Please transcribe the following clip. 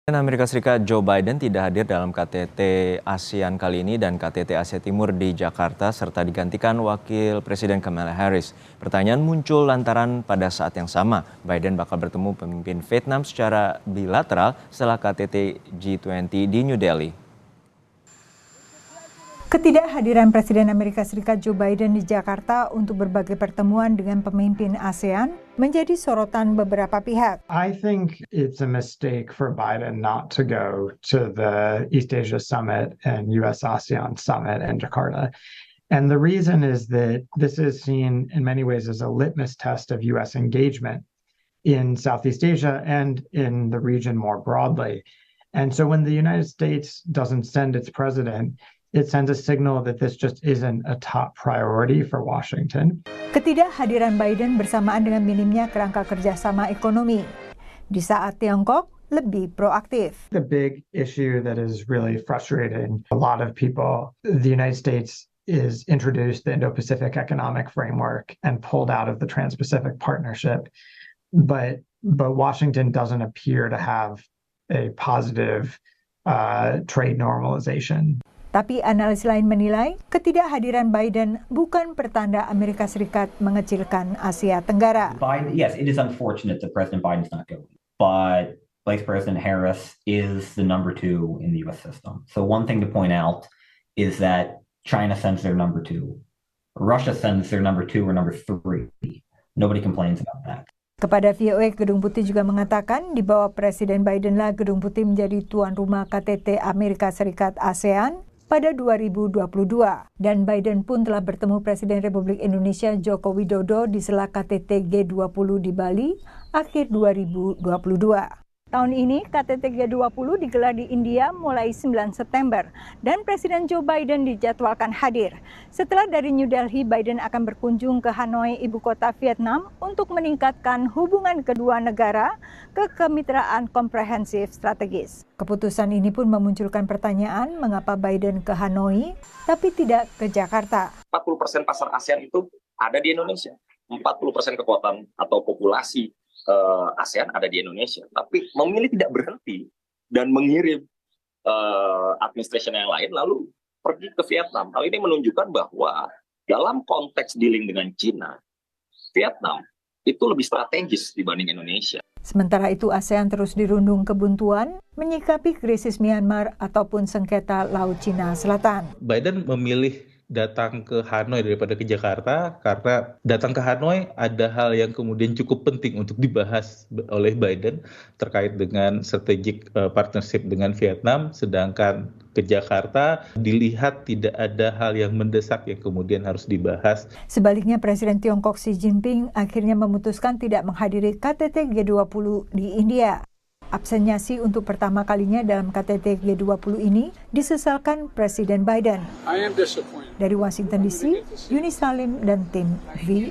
Presiden Amerika Serikat Joe Biden tidak hadir dalam KTT ASEAN kali ini dan KTT Asia Timur di Jakarta serta digantikan Wakil Presiden Kamala Harris. Pertanyaan muncul lantaran pada saat yang sama Biden bakal bertemu pemimpin Vietnam secara bilateral setelah KTT G20 di New Delhi. Ketidakhadiran Presiden Amerika Serikat Joe Biden di Jakarta untuk berbagai pertemuan dengan pemimpin ASEAN menjadi sorotan beberapa pihak. I think it's a mistake for Biden not to go to the East Asia Summit and US-ASEAN Summit in Jakarta. And the reason is that this is seen in many ways as a litmus test of US engagement in Southeast Asia and in the region more broadly. And so when the United States doesn't send its president, it sends a signal that this just isn't a top priority for Washington. Ketidakhadiran Biden bersamaan dengan minimnya kerangka kerjasama ekonomi di saat Tiongkok lebih proaktif. The big issue that is really frustrating a lot of people, the United States is introduced the Indo-Pacific Economic Framework and pulled out of the Trans-Pacific Partnership, but Washington doesn't appear to have a positive trade normalization. Tapi analis lain menilai ketidakhadiran Biden bukan pertanda Amerika Serikat mengecilkan Asia Tenggara. Yes, it is unfortunate that President Biden is not going, but Vice President Harris is the number 2 in the U.S. system. So one thing to point out is that China sends their number 2, Russia sends their number 2 or number 3. Nobody complains about that. Kepada VOA, Gedung Putih juga mengatakan di bawah Presiden Bidenlah Gedung Putih menjadi tuan rumah KTT Amerika Serikat ASEAN pada 2022. Dan Biden pun telah bertemu Presiden Republik Indonesia Joko Widodo di sela KTT G20 di Bali akhir 2022. Tahun ini KTT G20 digelar di India mulai 9 September dan Presiden Joe Biden dijadwalkan hadir. Setelah dari New Delhi, Biden akan berkunjung ke Hanoi, ibu kota Vietnam, untuk meningkatkan hubungan kedua negara ke kemitraan komprehensif strategis. Keputusan ini pun memunculkan pertanyaan mengapa Biden ke Hanoi tapi tidak ke Jakarta. 40% pasar ASEAN itu ada di Indonesia. 40% kekuatan atau populasi ASEAN ada di Indonesia, tapi memilih tidak berhenti dan mengirim administration yang lain lalu pergi ke Vietnam. Hal ini menunjukkan bahwa dalam konteks dealing dengan China, Vietnam itu lebih strategis dibanding Indonesia. Sementara itu ASEAN terus dirundung kebuntuan menyikapi krisis Myanmar ataupun sengketa Laut Cina Selatan. Biden memilih datang ke Hanoi daripada ke Jakarta karena datang ke Hanoi ada hal yang kemudian cukup penting untuk dibahas oleh Biden terkait dengan strategic partnership dengan Vietnam, sedangkan ke Jakarta dilihat tidak ada hal yang mendesak yang kemudian harus dibahas. Sebaliknya Presiden Tiongkok Xi Jinping akhirnya memutuskan tidak menghadiri KTT G20 di India. Absennya Xi untuk pertama kalinya dalam KTT G20 ini disesalkan Presiden Biden. Dari Washington DC, Yuni Salim dan tim VOA.